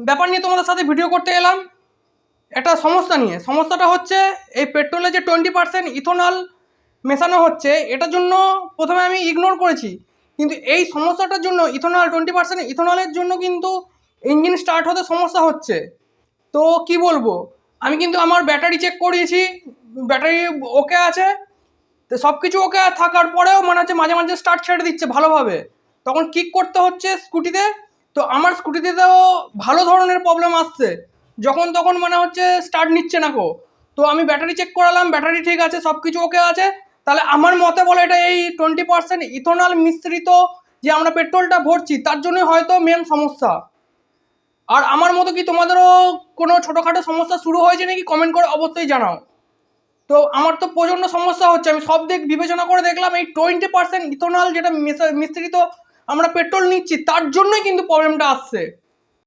ব্যাপার নিয়ে তোমাদের সাথে ভিডিও করতে এলাম। একটা সমস্যা নিয়ে, সমস্যাটা হচ্ছে এই পেট্রোলে যে 20% ইথনল মেশানো হচ্ছে, এটার জন্য প্রথমে আমি ইগনোর করেছি, কিন্তু এই সমস্যাটার জন্য ইথনল 20% ইথনলের জন্য কিন্তু ইঞ্জিন স্টার্ট হতে সমস্যা হচ্ছে। তো কি বলবো, আমি কিন্তু আমার ব্যাটারি চেক করিয়েছি, ব্যাটারি ওকে আছে, তো সব কিছু ওকে থাকার পরেও মনে হচ্ছে মাঝে মাঝে স্টার্ট ছেড়ে দিচ্ছে ভালোভাবে, তখন কিক করতে হচ্ছে স্কুটিতে। তো আমার স্কুটিতেও ভালো ধরনের প্রবলেম আসছে, যখন তখন মনে হচ্ছে স্টার্ট নিচ্ছে না গো। তো আমি ব্যাটারি চেক করালাম, ব্যাটারি ঠিক আছে, সব কিছু ওকে আছে। তাহলে আমার মতে বলে এটা এই 20% ইথনল মিশ্রিত যে আমরা পেট্রোলটা ভরছি তার জন্যই হয়তো মেন সমস্যা। আর আমার মতো কি তোমাদেরও কোনো ছোটোখাটো সমস্যা শুরু হয়েছে নাকি, কমেন্ট করে অবশ্যই জানাও। তো আমার তো প্রচণ্ড সমস্যা হচ্ছে, আমি সব দিক বিবেচনা করে দেখলাম এই 20% ইথনল যেটা মিশ্রিত আমরা পেট্রোল নিচ্ছি তার জন্যই কিন্তু প্রবলেমটা আসছে।